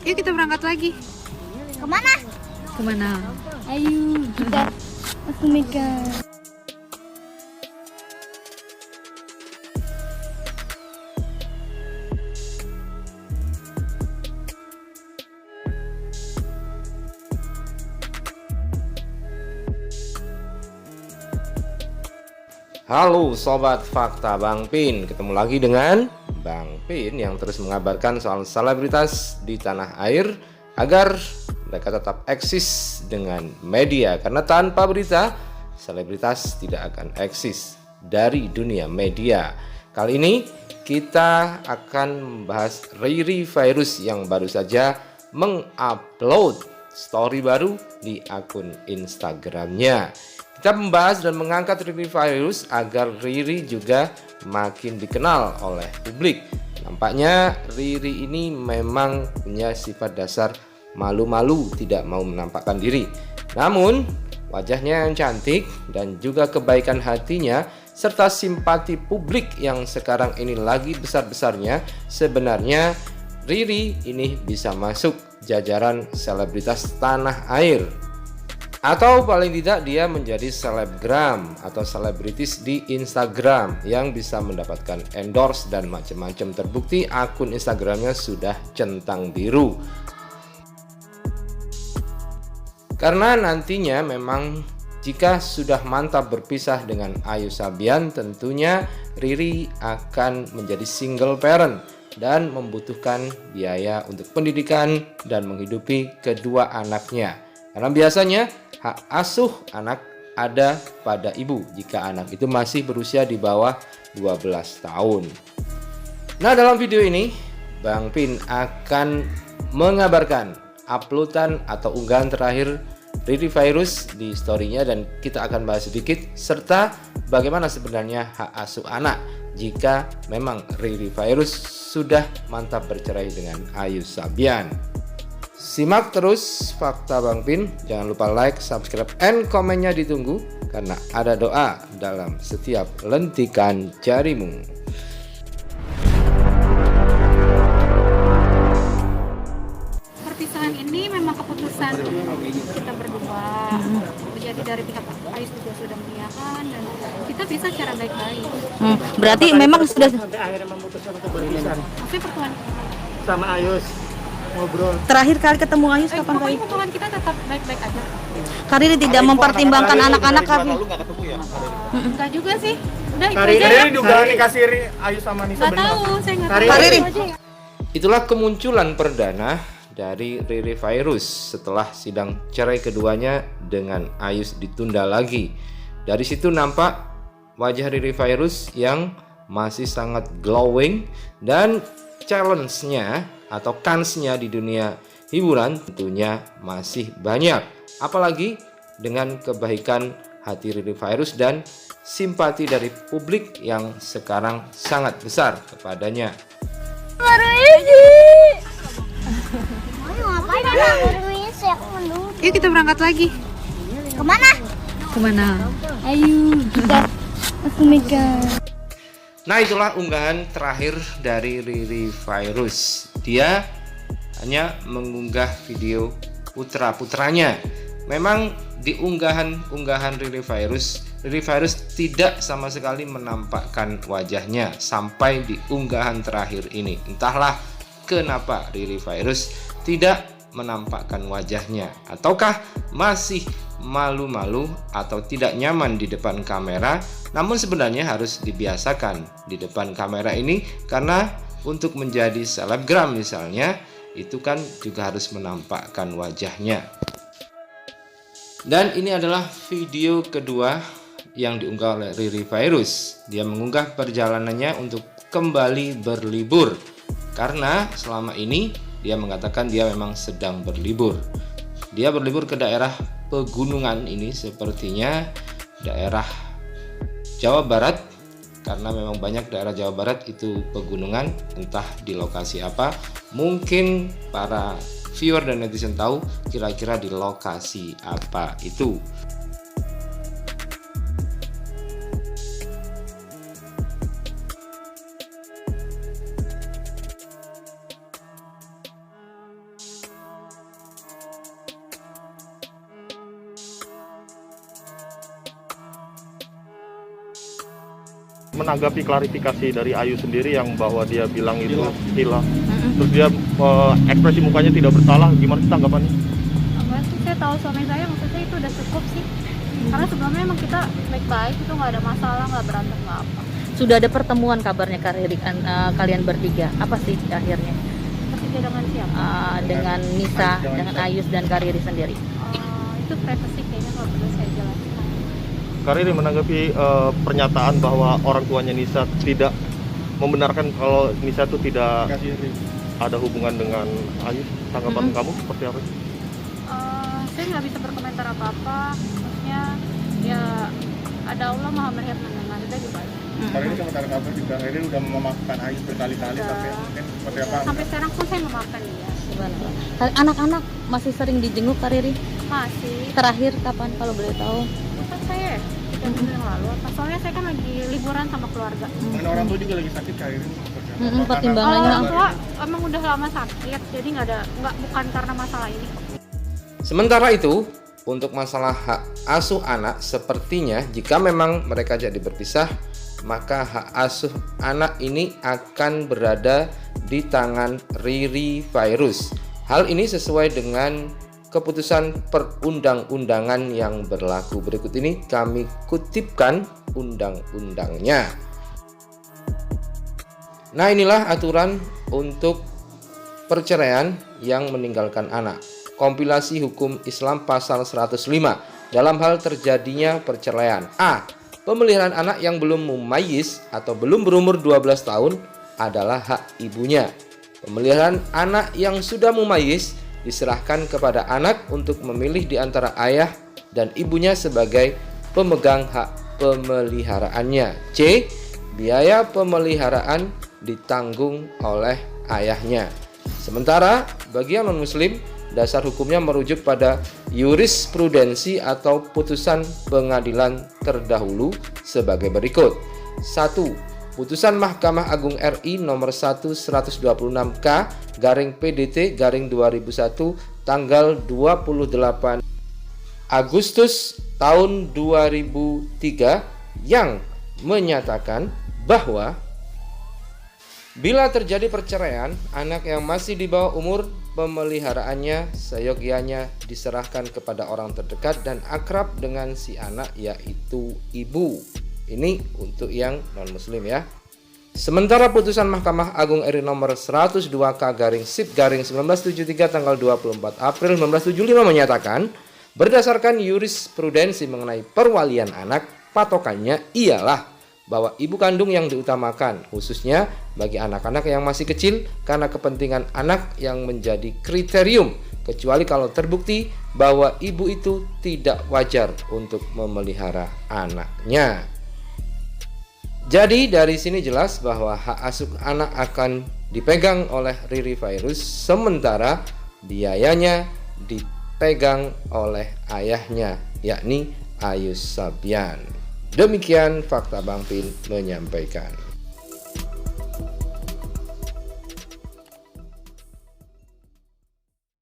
Yuk kita berangkat lagi. Kemana? Kemana? Ayo kita aku megang. Halo Sobat Fakta Bang Pin, ketemu lagi dengan Bang Pin yang terus mengabarkan soal selebritas di tanah air agar mereka tetap eksis dengan media. Karena tanpa berita, selebritas tidak akan eksis dari dunia media. Kali ini kita akan membahas Riri Virus yang baru saja mengupload story baru di akun Instagramnya. Kita membahas dan mengangkat Riri Virus agar Riri juga makin dikenal oleh publik. Nampaknya Riri ini memang punya sifat dasar malu-malu, tidak mau menampakkan diri. Namun wajahnya yang cantik dan juga kebaikan hatinya serta simpati publik yang sekarang ini lagi besar-besarnya, sebenarnya Riri ini bisa masuk jajaran selebritas tanah air. Atau paling tidak dia menjadi selebgram atau selebritis di Instagram yang bisa mendapatkan endorse dan macam-macam. Terbukti akun Instagramnya sudah centang biru. Karena nantinya memang jika sudah mantap berpisah dengan Ayu Sabian, tentunya Riri akan menjadi single parent dan membutuhkan biaya untuk pendidikan dan menghidupi kedua anaknya. Karena biasanya hak asuh anak ada pada ibu jika anak itu masih berusia di bawah 12 tahun. Nah, dalam video ini Bang Pin akan mengabarkan uploadan atau unggahan terakhir Riri Virus di story-nya, dan kita akan bahas sedikit serta bagaimana sebenarnya hak asuh anak jika memang Riri Virus sudah mantap bercerai dengan Ayu Sabian. Simak terus Fakta Bang Pin, jangan lupa like, subscribe, and komennya ditunggu karena ada doa dalam setiap lentikan jarimu. Perpisahan ini memang keputusan kita berdua. Jadi dari pihak Ais juga sudah mengiyakan dan kita bisa secara baik-baik. Berarti memang sudah sampai akhirnya memutuskan untuk berpisah Maksudnya pertemuan sama Ayus, ngobrol. terakhir kali ketemu Ayus kapan kali? pokoknya pertemuan kita tetap baik-baik aja. Karina tidak mempertimbangkan anak-anak kali. Enggak juga sih. Udah itu Hari aja ya. ini juga dikasih Ayus sama Nisa Nggak benar. tahu, saya nggak Hari tahu. ini. Itu aja ya. Itulah kemunculan perdana dari Riri Virus setelah sidang cerai keduanya dengan Ayus ditunda lagi. Dari situ nampak wajah Riri Virus yang masih sangat glowing dan challenge-nya atau kansnya di dunia hiburan tentunya masih banyak. Apalagi dengan kebaikan hati Riri Virus dan simpati dari publik yang sekarang sangat besar kepadanya. Baru ini. Ayo ngapain anak? Baru ini sih aku menunggu. Yuk kita berangkat lagi. Kemana? Kemana? Ayo kita aku megang. Nah, itulah unggahan terakhir dari Riri Virus. Dia hanya mengunggah video putra-putranya. Memang di unggahan Riri Virus tidak sama sekali menampakkan wajahnya sampai di unggahan terakhir ini. Entahlah kenapa Riri Virus tidak menampakkan wajahnya, ataukah masih malu-malu atau tidak nyaman di depan kamera. Namun sebenarnya harus dibiasakan di depan kamera ini, karena untuk menjadi selebgram misalnya itu kan juga harus menampakkan wajahnya. Dan ini adalah video kedua yang diunggah oleh Riri Virus. Dia mengunggah perjalanannya untuk kembali berlibur, karena selama ini dia mengatakan dia memang sedang berlibur. Dia berlibur ke daerah pegunungan, ini sepertinya daerah Jawa Barat, karena memang banyak daerah Jawa Barat itu pegunungan. Entah di lokasi apa, mungkin para viewer dan netizen tahu kira-kira di lokasi apa itu. Menanggapi klarifikasi dari Ayu sendiri yang bahwa dia bilang itu hilang. Terus dia ekspresi mukanya tidak bersalah, gimana sih tanggapannya? Enggak sih, saya tahu suami saya, maksudnya itu udah cukup sih. Karena sebelumnya emang kita baik-baik, itu nggak ada masalah, nggak berantem, nggak apa. Sudah ada pertemuan kabarnya kalian bertiga. Apa sih akhirnya? Bertiga dengan siapa? Dengan Nisa, dengan Ayus dan Kariri sendiri. Itu privacy kayaknya nggak perlu saya jelaskan. Kariri menanggapi pernyataan bahwa orang tuanya Nisa tidak membenarkan kalau Nisa itu tidak ada hubungan dengan Ayu. Tanggapan kamu seperti apa? Saya nggak bisa berkomentar apa-apa. Maksudnya ya ada Allah Maha melihat mendengar, udah gitu aja. Karena ini komentar kamu juga, Kariri udah memaafkan Ayu berkali-kali, tapi mungkin seperti apa? Sampai sekarang pun saya memaafkan dia. Anak-anak masih sering dijenguk Kariri? Masih. Terakhir kapan kalau boleh tahu? Bukan saya, 3 minggu yang lalu. Soalnya saya kan lagi liburan sama keluarga. Mengenai orang tua juga lagi sakit, Kariri. Pertimbangannya. Kalau orang tua emang udah lama sakit, jadi bukan karena masalah ini. Sementara itu, untuk masalah hak asuh anak, sepertinya jika memang mereka jadi berpisah, maka hak asuh anak ini akan berada di tangan Riri Virus. Hal ini sesuai dengan keputusan perundang-undangan yang berlaku. Berikut ini kami kutipkan undang-undangnya. Nah, inilah aturan untuk perceraian yang meninggalkan anak. Kompilasi Hukum Islam pasal 105 dalam hal terjadinya perceraian. A. Pemeliharaan anak yang belum mumayyiz atau belum berumur 12 tahun adalah hak ibunya. Pemeliharaan anak yang sudah mumayyiz diserahkan kepada anak untuk memilih di antara ayah dan ibunya sebagai pemegang hak pemeliharaannya. C. Biaya pemeliharaan ditanggung oleh ayahnya. Sementara bagi yang non-muslim, dasar hukumnya merujuk pada jurisprudensi atau putusan pengadilan terdahulu sebagai berikut. 1. Putusan Mahkamah Agung RI nomor 1/126K garing PDT garing 2001 tanggal 28 Agustus tahun 2003 yang menyatakan bahwa bila terjadi perceraian, anak yang masih di bawah umur, pemeliharaannya seyogyanya diserahkan kepada orang terdekat dan akrab dengan si anak, yaitu ibu. Ini untuk yang non-muslim ya. Sementara putusan Mahkamah Agung RI nomor 102K garing SIP garing 1973 tanggal 24 April 1975 menyatakan, berdasarkan jurisprudensi mengenai perwalian anak, patokannya ialah bahwa ibu kandung yang diutamakan, khususnya bagi anak-anak yang masih kecil, karena kepentingan anak yang menjadi kriterium, kecuali kalau terbukti bahwa ibu itu tidak wajar untuk memelihara anaknya. Jadi dari sini jelas bahwa hak asuh anak akan dipegang oleh Riri Virus, sementara biayanya dipegang oleh ayahnya, yakni Ayus Sabian. Demikian fakta Bang Pin menyampaikan.